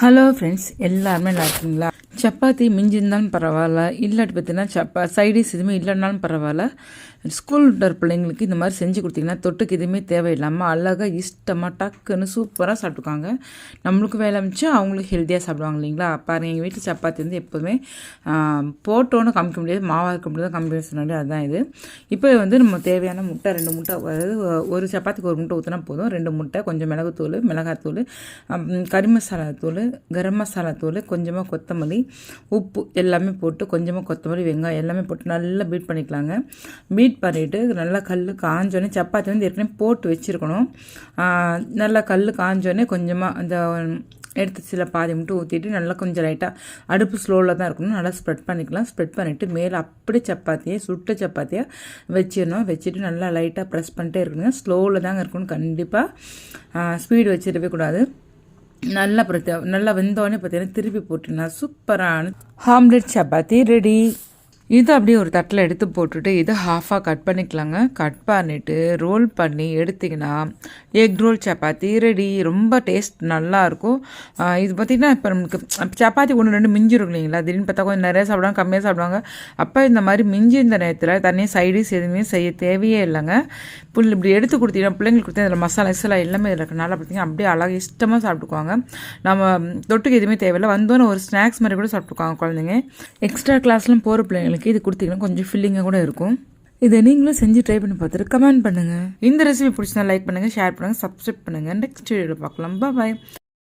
Hello friends, எல்லாருமே நல்லா இருக்கீங்களா? சப்பாத்தி மிஞ்சிருந்தாலும் பரவாயில்ல, இல்லாட்டி பார்த்தீங்கன்னா சைடிஸ் எதுவுமே இல்லைனாலும் பரவாயில்ல. ஸ்கூல் விட்டுற பிள்ளைங்களுக்கு இந்த மாதிரி செஞ்சு கொடுத்தீங்கன்னா தொட்டுக்கு எதுவுமே தேவையில்லாமல் அழகாக இஷ்டமாக டக்குன்னு சூப்பராக சாப்பிட்டுக்காங்க. நம்மளுக்கு வேலை அமைச்சு அவங்களுக்கு ஹெல்த்தியாக சாப்பிடுவாங்க இல்லைங்களா? பாருங்கள், எங்கள் வீட்டு சப்பாத்தி வந்து எப்போதுமே போட்டோன்னு காமிக்க முடியாது, மாவாக இருக்க முடியாது, காமிக்க சொன்னாலே அதுதான் இது. இப்போ வந்து நம்ம தேவையான முட்டை 2 முட்டை, அதாவது ஒரு சப்பாத்திக்கு 1 முட்டை ஊற்றினா போதும். 2 முட்டை, கொஞ்சம் மிளகுத்தூள், மிளகாத்தூள், கறி மசாலா தூள், கரம் மசாலா தூள், கொஞ்சமாக கொத்தமல்லி, உப்பு எல்லாமே போட்டு, கொஞ்சமாக கொத்தமல்லி, வெங்காயம் எல்லாமே போட்டு நல்லா பீட் பண்ணிக்கலாங்க. பீட் பண்ணிவிட்டு நல்லா கல் காஞ்சோடனே, சப்பாத்தி வந்து ஏற்கனவே போட்டு வச்சுருக்கணும். நல்லா கல் காஞ்சோடனே கொஞ்சமாக அந்த எடுத்து சில பாதி மட்டும் ஊற்றிட்டு நல்லா கொஞ்சம் லைட்டாக அடுப்பு ஸ்லோவில் தான் இருக்கணும். நல்லா ஸ்ப்ரெட் பண்ணிக்கலாம். ஸ்ப்ரெட் பண்ணிவிட்டு மேலே அப்படி சப்பாத்தியை சுட்ட சப்பாத்தியாக வச்சிடணும். வச்சுட்டு நல்லா லைட்டாக ப்ரெஸ் பண்ணிட்டே இருக்கணுங்க. ஸ்லோவில் தாங்க இருக்கணும். கண்டிப்பாக ஸ்பீடு வச்சிடவே கூடாது. நல்லா வெந்தோடனே பார்த்தீங்கன்னா திருப்பி போட்டுனா சூப்பரான ஆம்லெட் சப்பாத்தி ரெடி. இது அப்படியே ஒரு தட்டில் எடுத்து போட்டுட்டு இது ஹாஃபாக கட் பண்ணிக்கலாங்க. கட் பண்ணிவிட்டு ரோல் பண்ணி எடுத்திங்கன்னா எக் ரோல் சப்பாத்தி ரெடி. ரொம்ப டேஸ்ட் நல்லாயிருக்கும். இது பார்த்திங்கன்னா இப்போ நமக்கு சப்பாத்தி 1-2 மிஞ்சி இருக்கும் இல்லைங்களா? திடீர்னு பார்த்தா கொஞ்சம் நிறையா சாப்பிடுவாங்க, கம்மியாக சாப்பிடுவாங்க. அப்போ இந்த மாதிரி மிஞ்சி இந்த நேரத்தில் தனியாக சைடிஸ் எதுவுமே செய்ய தேவையே இல்லைங்க. இப்படி எடுத்து கொடுத்தீங்கன்னா பிள்ளைங்களுக்கு கொடுத்தா இதில் மசாலா எல்லாமே இதில் இருக்கனால பார்த்திங்கன்னா அப்படியே அழகாக இஷ்டமாக சாப்பிட்டுக்குவாங்க. நம்ம தொட்டுக்கு எதுவுமே தேவையில்லை. வந்தோன்னு ஒரு ஸ்நாக்ஸ் மாதிரி கூட சாப்பிட்டுக்குவாங்க குழந்தைங்க. எக்ஸ்ட்ரா கிளாஸ்லாம் போகிற பிள்ளைங்களுக்கு இது கொடுத்தீங்கன்னா கொஞ்சம் ஃபில்லிங்காக கூட இருக்கும். இதை நீங்களும் செஞ்சு ட்ரை பண்ணி பார்த்துட்டு கமெண்ட் பண்ணுங்கள். இந்த ரெசிபி பிடிச்சினா லைக் பண்ணுங்கள், ஷேர் பண்ணுங்கள், சப்ஸ்கிரைப் பண்ணுங்கள். நெக்ஸ்ட் வீடியோவில் பார்க்கலாம். பாய்.